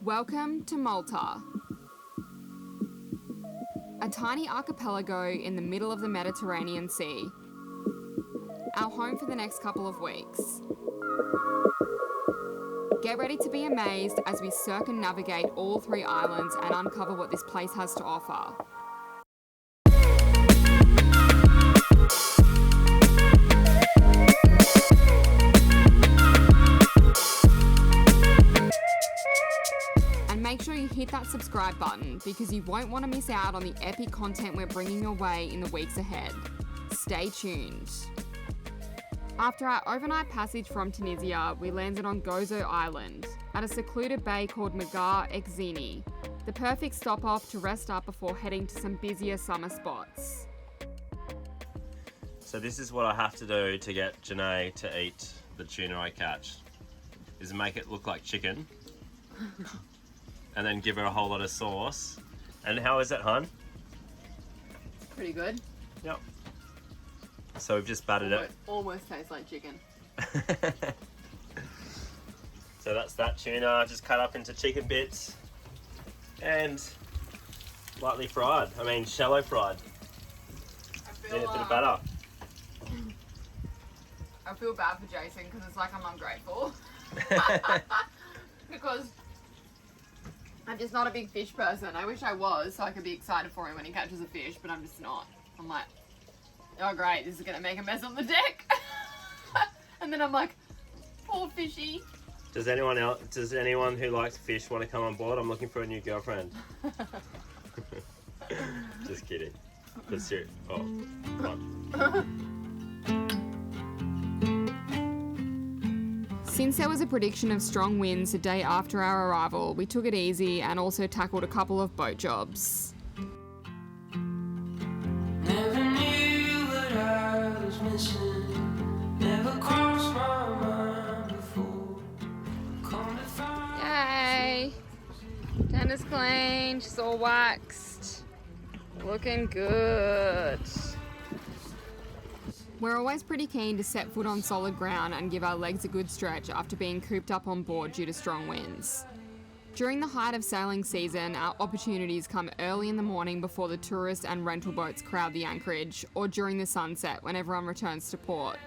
Welcome to Malta, a tiny archipelago in the middle of the Mediterranean Sea, our home for the next couple of weeks. Get ready to be amazed as we circumnavigate all three islands and uncover what this place has to offer. And make sure you hit that subscribe button because you won't want to miss out on the epic content we're bringing your way in the weeks ahead. Stay tuned. After our overnight passage from Tunisia, we landed on Gozo Island, at a secluded bay called Magar Exini, the perfect stop-off to rest up before heading to some busier summer spots. So this is what I have to do to get Janae to eat the tuna I catch, is make it look like chicken, and then give her a whole lot of sauce. And how is it, hun? Pretty good. Yep. So we've just battered it. Almost tastes like chicken. So that's that tuna, just cut up into chicken bits and lightly fried. I mean, shallow fried. In a bit of batter. I feel bad for Jason because it's like I'm ungrateful. Because I'm just not a big fish person. I wish I was so I could be excited for him when he catches a fish, but I'm just not. I'm like, oh great, this is gonna make a mess on the deck. And then I'm like, poor fishy. Does anyone who likes fish want to come on board? I'm looking for a new girlfriend. Just kidding. But serious. Oh, fun. Since there was a prediction of strong winds the day after our arrival, we took it easy and also tackled a couple of boat jobs. Never knew what I was missing. Never crossed my mind before. Come to find. Yay! Tender's clean, she's all waxed. Looking good. We're always pretty keen to set foot on solid ground and give our legs a good stretch after being cooped up on board due to strong winds. During the height of sailing season, our opportunities come early in the morning before the tourist and rental boats crowd the anchorage, or during the sunset when everyone returns to port.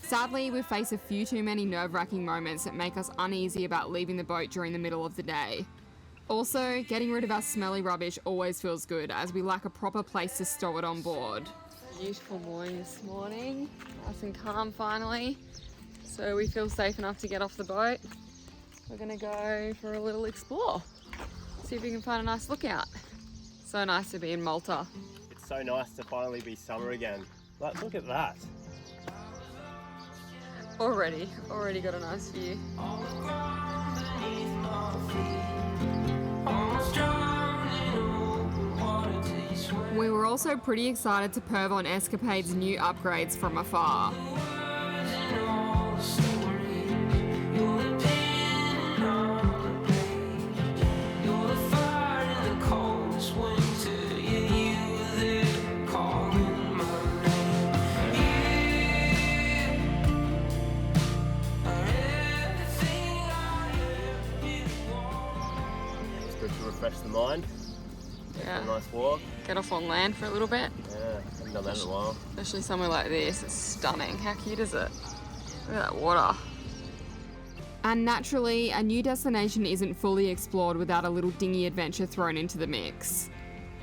Sadly, we face a few too many nerve-wracking moments that make us uneasy about leaving the boat during the middle of the day. Also, getting rid of our smelly rubbish always feels good as we lack a proper place to stow it on board. Beautiful morning this morning, nice and calm finally. So we feel safe enough to get off the boat. We're gonna go for a little explore. See if we can find a nice lookout. So nice to be in Malta. It's so nice to finally be summer again. Like, look at that. Already got a nice view. We were also pretty excited to perv on Escapade's new upgrades from afar. It's good to refresh the mind. Yeah. A nice walk. Get off on land for a little bit. Yeah, haven't done that in a while. Especially somewhere like this, it's stunning. How cute is it? Look at that water. And naturally, a new destination isn't fully explored without a little dinghy adventure thrown into the mix.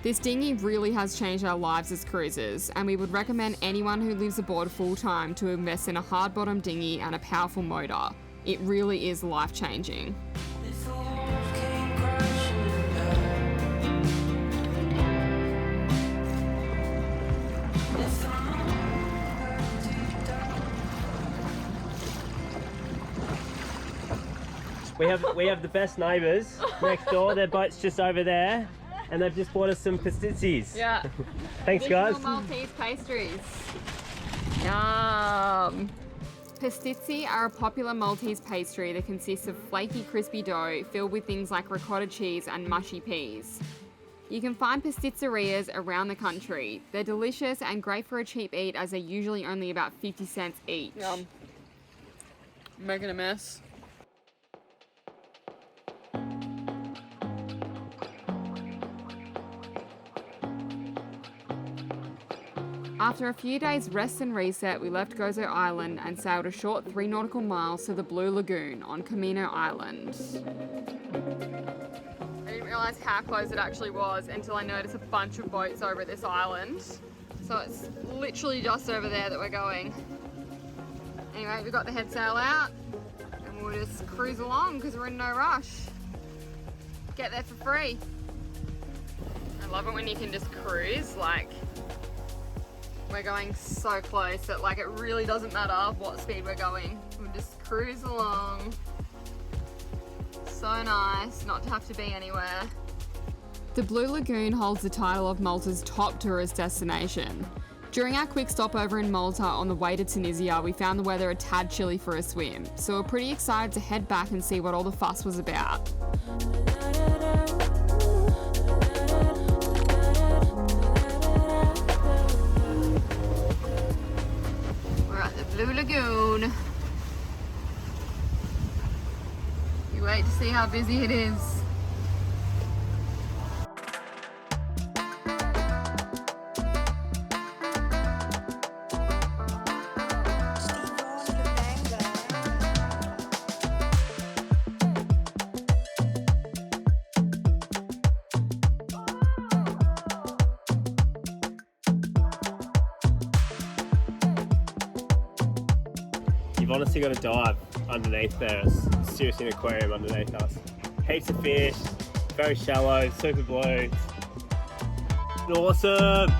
This dinghy really has changed our lives as cruisers, and we would recommend anyone who lives aboard full-time to invest in a hard-bottom dinghy and a powerful motor. It really is life-changing. We have the best neighbours next door. Their boat's just over there, and they've just bought us some pastizzis. Yeah. Thanks, guys. Maltese pastries. Yum. Pastizzi are a popular Maltese pastry that consists of flaky, crispy dough filled with things like ricotta cheese and mushy peas. You can find pastizzerias around the country. They're delicious and great for a cheap eat as they're usually only about 50 cents each. Yum. Making a mess. After a few days rest and reset, we left Gozo Island and sailed a short 3 nautical miles to the Blue Lagoon on Camino Island. I didn't realise how close it actually was until I noticed a bunch of boats over at this island. So it's literally just over there that we're going. Anyway, we've got the head sail out and we'll just cruise along because we're in no rush. Get there for free. I love it when you can just cruise, like we're going so close that like it really doesn't matter what speed we're going. We'll just cruise along. So nice not to have to be anywhere. The Blue Lagoon holds the title of Malta's top tourist destination. During our quick stopover in Malta on the way to Tunisia, we found the weather a tad chilly for a swim, so we're pretty excited to head back and see what all the fuss was about. We're at the Blue Lagoon. You wait to see how busy it is. You've honestly got to dive underneath there. It's seriously an aquarium underneath us. Heaps of fish, very shallow, super blue. Awesome!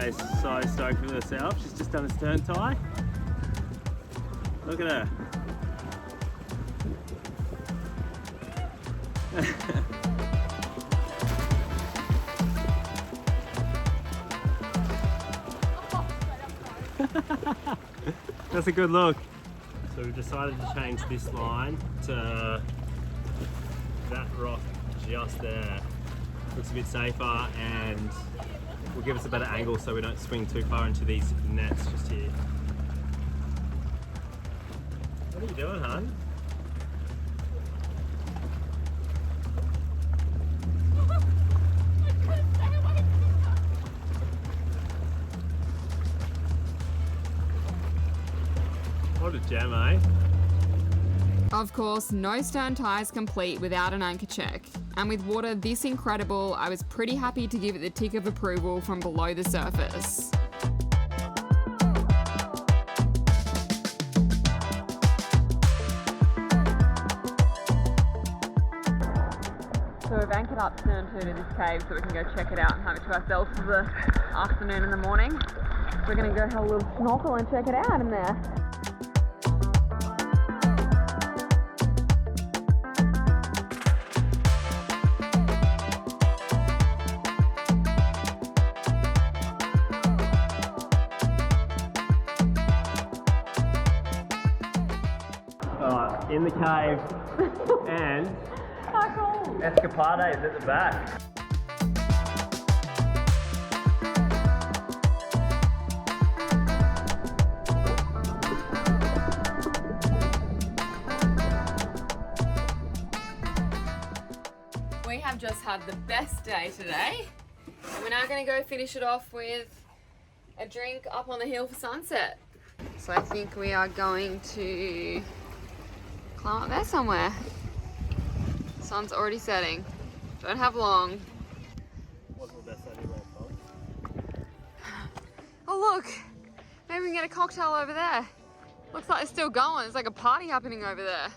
Is so stoked with herself. She's just done a stern tie. Look at her. That's a good look. So we've decided to change this line to that rock just there. Looks a bit safer and will give us a better angle so we don't swing too far into these nets just here. What are you doing, hon? What a gem, eh? Of course, no stern tie is complete without an anchor check. And with water this incredible, I was pretty happy to give it the tick of approval from below the surface. So we've anchored up stern to this cave so we can go check it out and have it to ourselves for the afternoon and the morning. We're going to go have a little snorkel and check it out in there. Alright, in the cave and escapades at the back. We have just had the best day today, and we're now going to go finish it off with a drink up on the hill for sunset. So I think we are going to climb up there somewhere. The sun's already setting. Don't have long. Wasn't the best idea, folks. Oh look, maybe we can get a cocktail over there. Looks like it's still going. There's like a party happening over there.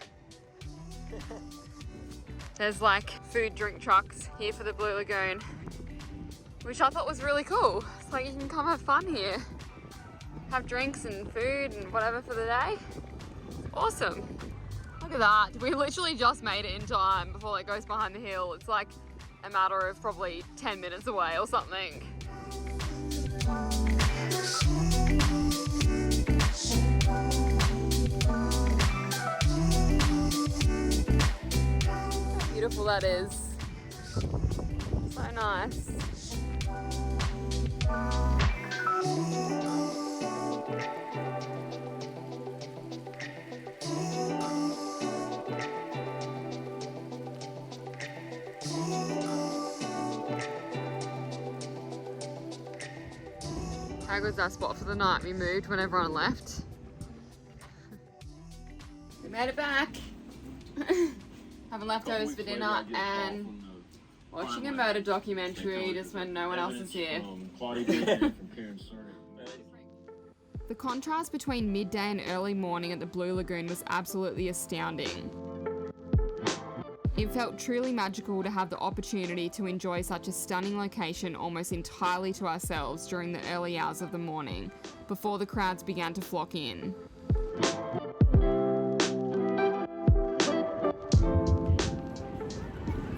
There's like food drink trucks here for the Blue Lagoon, which I thought was really cool. It's like you can come have fun here. Have drinks and food and whatever for the day. Awesome. Look at that. We literally just made it in time before it goes behind the hill. It's like a matter of probably 10 minutes away or something. that is. So nice. How good's our spot for the night? We moved when everyone left. We made it back. Having leftovers for dinner and watching a murder documentary just when no one else is here. The contrast between midday and early morning at the Blue Lagoon was absolutely astounding. It felt truly magical to have the opportunity to enjoy such a stunning location almost entirely to ourselves during the early hours of the morning, before the crowds began to flock in.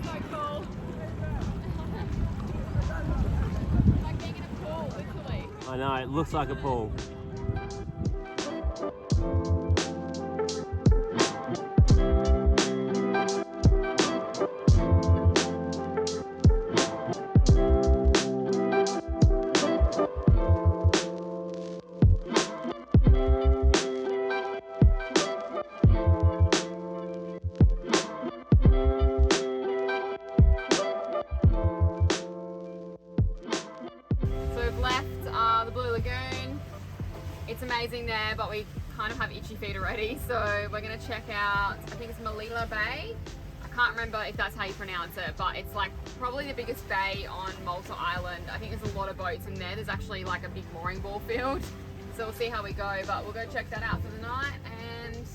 So cool. It's like being in a pool, literally. I know, it looks like a pool. The Blue Lagoon. It's amazing there, but we kind of have itchy feet already, so we're going to check out, I think it's Malila Bay. I can't remember if that's how you pronounce it, but it's like probably the biggest bay on Malta Island. I think there's a lot of boats in there. There's actually like a big mooring ball field, so we'll see how we go, but we'll go check that out for the night and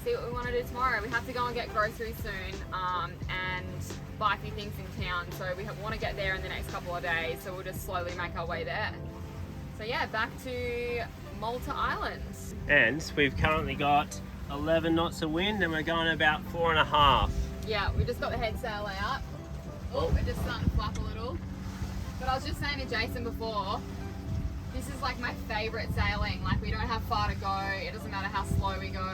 see what we want to do tomorrow. We have to go and get groceries soon and buy a few things in town, so we want to get there in the next couple of days, so we'll just slowly make our way there. So yeah, back to Malta Island. And we've currently got 11 knots of wind and we're going about 4.5. Yeah, we just got the head sail out. Oh, we're just starting to flap a little. But I was just saying to Jason before, this is like my favourite sailing. Like, we don't have far to go. It doesn't matter how slow we go.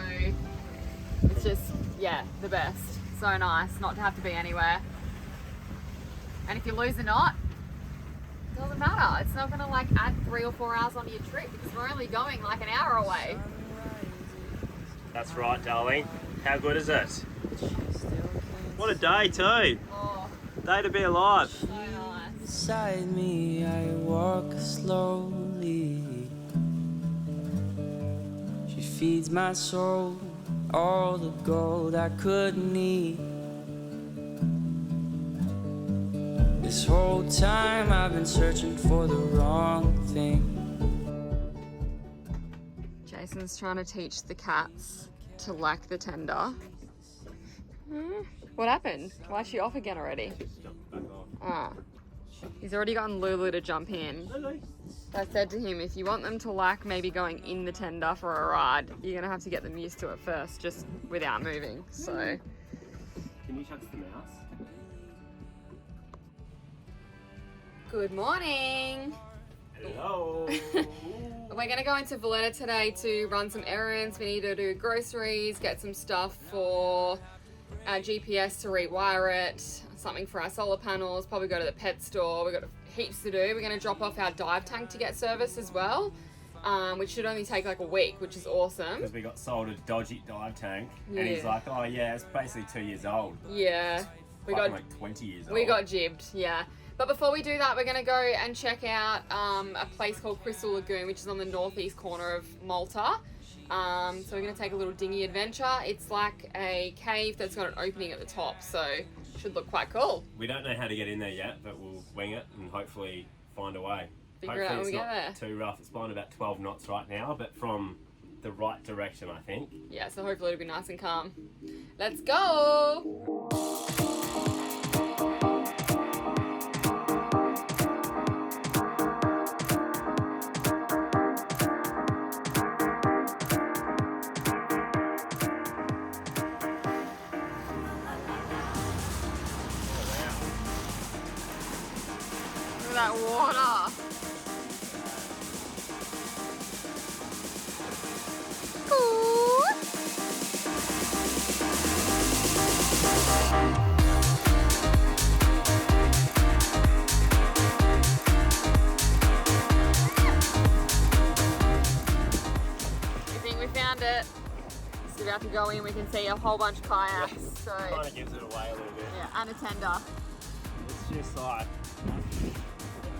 It's just, yeah, the best. So nice not to have to be anywhere. And if you lose a knot, it doesn't matter. It's not gonna like add 3 or 4 hours onto your trip because we're only going like an hour away. That's right, darling. How good is it? What a day too. Oh, Day to be alive. so nice. Beside me, I walk slowly. She feeds my soul all the gold I could need. This whole time I've been searching for the wrong thing. Jason's trying to teach the cats to like the tender. What happened? Why is she off again already? Ah, he's already gotten Lulu to jump in. I said to him, if you want them to like maybe going in the tender for a ride, you're gonna have to get them used to it first, just without moving. So. Can you touch the mouse? Good morning. Hello. We're gonna go into Valletta today to run some errands. We need to do groceries, get some stuff for our GPS to rewire it, something for our solar panels, probably go to the pet store. We've got heaps to do. We're gonna drop off our dive tank to get service as well, which should only take like a week, which is awesome. Because we got sold a dodgy dive tank Yeah. and he's like, oh yeah, it's basically 2 years old. Yeah, we Fucking got like 20 years old. we got jibbed, yeah. But before we do that, we're gonna go and check out a place called Crystal Lagoon, which is on the northeast corner of Malta. So we're gonna take a little dinghy adventure. It's like a cave that's got an opening at the top, so should look quite cool. We don't know how to get in there yet, but we'll wing it and hopefully find a way. Figure it out when we Hopefully get it's not too rough. It's blowing about 12 knots right now, but from the right direction, I think. Yeah, so hopefully it'll be nice and calm. Let's go! Look at that water! Ooh. We're about to go in, we can see a whole bunch of kayaks. So Kind of gives it away a little bit. yeah, and a tender. It's just like, we're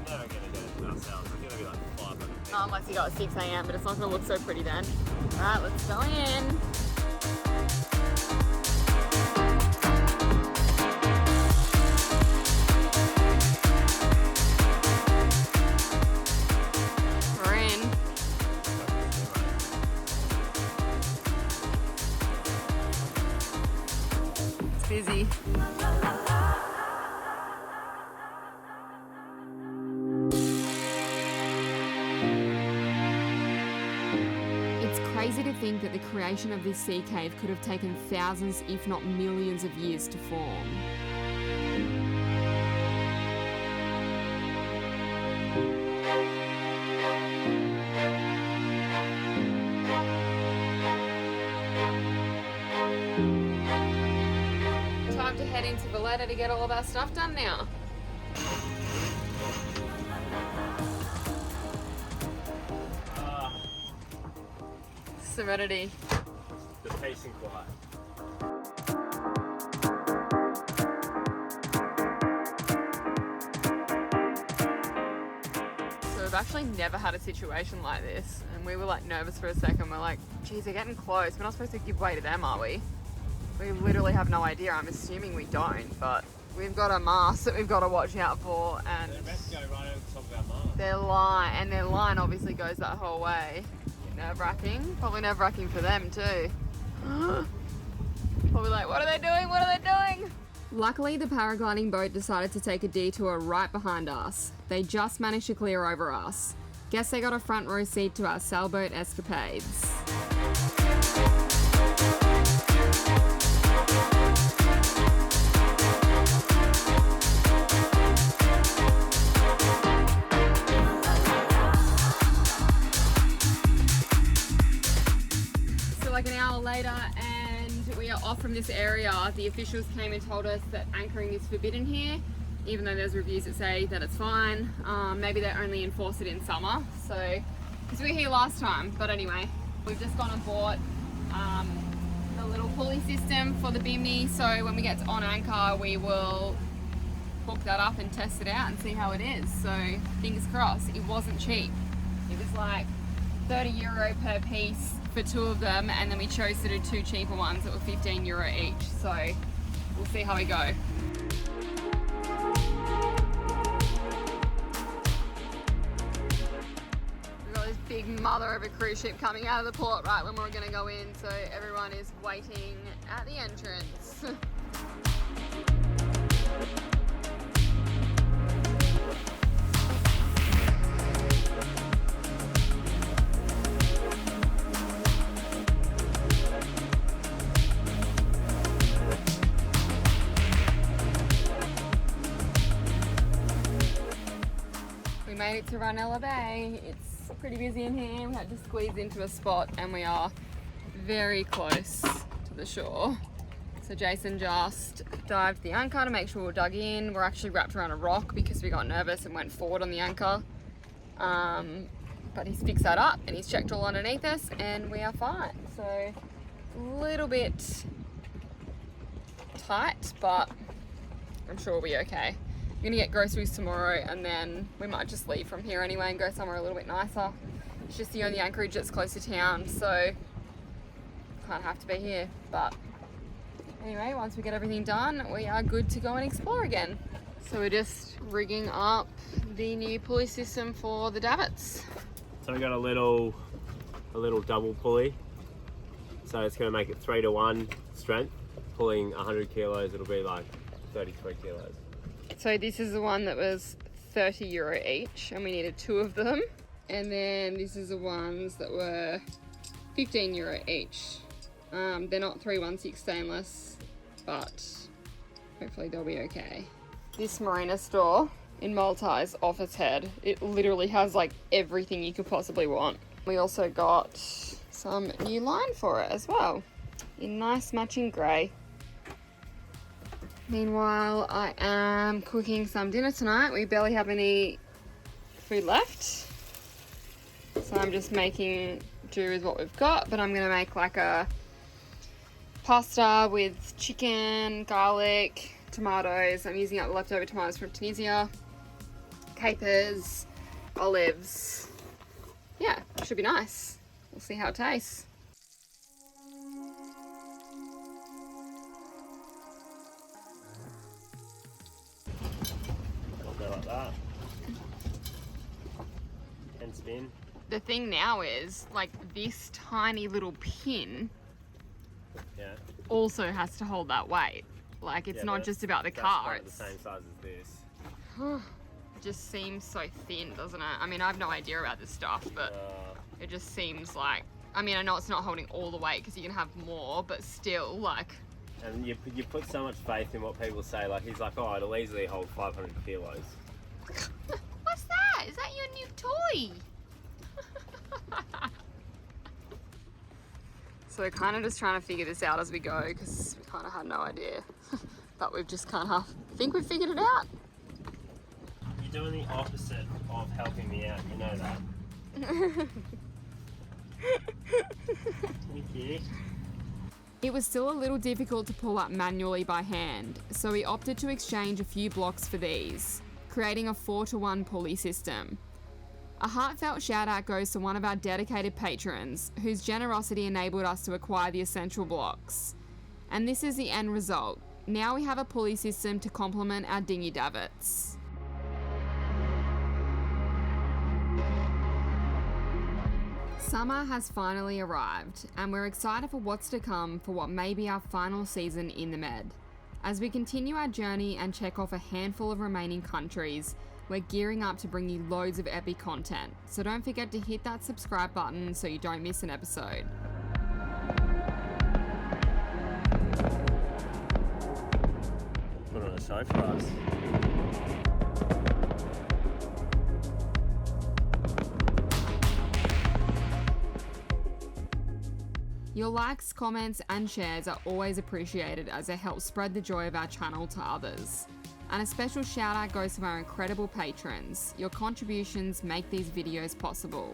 never going to get it to ourselves. We're going to be like 500 feet. Not unless you go at 6 AM, but it's not going to look so pretty then. Alright, let's go in. We're in. It's busy. It's crazy to think that the creation of this sea cave could have taken thousands, if not millions of years to form. Time to head into Valletta to get all of our stuff done now. Serenity. The peace and quiet. So we've actually never had a situation like this, and we were like nervous for a second. We're like, geez, they're getting close. We're not supposed to give way to them, are we? We literally have no idea. I'm assuming we don't, but we've got a mast that we've got to watch out for, and They're about to go right over the top of our mast. their line obviously goes that whole way. Nerve-wracking. Probably nerve-wracking for them too. Probably like, what are they doing? What are they doing? Luckily, the paragliding boat decided to take a detour right behind us. They just managed to clear over us. Guess they got a front row seat to our sailboat escapades. Like an hour later, and we are off from this area. The officials came and told us that anchoring is forbidden here, even though there's reviews that say that it's fine. Maybe they only enforce it in summer, so because we were here last time. But anyway, we've just gone and bought the little pulley system for the bimmy, so when we get on anchor we will hook that up and test it out and see how it is. So fingers crossed. It wasn't cheap. It was like €30 per piece for 2 of them, and then we chose to do 2 cheaper ones that were €15 each, so we'll see how we go. We've got this big mother of a cruise ship coming out of the port right when we're going to go in, so everyone is waiting at the entrance. Made it to Ranella Bay. It's pretty busy in here. We had to squeeze into a spot and we are very close to the shore. So Jason just dived the anchor to make sure we're dug in. We're actually wrapped around a rock because we got nervous and went forward on the anchor. But he's fixed that up and he's checked all underneath us and we are fine. So a little bit tight, but I'm sure we'll be okay. We're gonna get groceries tomorrow and then we might just leave from here anyway and go somewhere a little bit nicer. It's just the only anchorage that's close to town, so can't have to be here. But anyway, once we get everything done, we are good to go and explore again. So we're just rigging up the new pulley system for the davits. So we got a little double pulley. So it's going to make it 3-to-1 strength. Pulling 100 kilos, it'll be like 33 kilos. So this is the one that was €30 each, and we needed 2 of them. And then this is the ones that were €15 each. They're not 316 stainless, but hopefully they'll be okay. This marina store in MALTA'S off its head. It literally has like everything you could possibly want. We also got some new line for it as well, in nice matching grey. Meanwhile, I am cooking some dinner tonight. We barely have any food left, so I'm just making do with what we've got, but I'm gonna make like a pasta with chicken, garlic, tomatoes. I'm using up leftover tomatoes from Tunisia, capers, olives. Yeah, should be nice. We'll see how it tastes. I'll go like that. And spin. The thing now is, like, this tiny little pin Yeah. also has to hold that weight. Like, it's Yeah, not but just about the that's car. like the same size as this. It just seems so thin, doesn't it? I mean, I have no idea about this stuff, but it just seems like, I mean, I know it's not holding all the weight because you can have more, but still, like, And you put so much faith in what people say. Like, he's like, oh, it'll easily hold 500 kilos. what's that? Is that your new toy? So we're kind of just trying to figure this out as we go because we kind of had no idea. But we've just kind of think we've figured it out. You're doing the opposite of helping me out, you know that. Thank you. It was still a little difficult to pull up manually by hand, so we opted to exchange a few blocks for these, creating a 4-to-1 pulley system. A heartfelt shout out goes to one of our dedicated patrons, whose generosity enabled us to acquire the essential blocks. And this is the end result. Now we have a pulley system to complement our dinghy davits. Summer has finally arrived, and we're excited for what's to come for what may be our final season in the Med. As we continue our journey and check off a handful of remaining countries, we're gearing up to bring you loads of epic content, so don't forget to hit that subscribe button so you don't miss an episode. Put on a show for us. Your likes, comments, and shares are always appreciated as they help spread the joy of our channel to others. And a special shout out goes to our incredible patrons. Your contributions make these videos possible.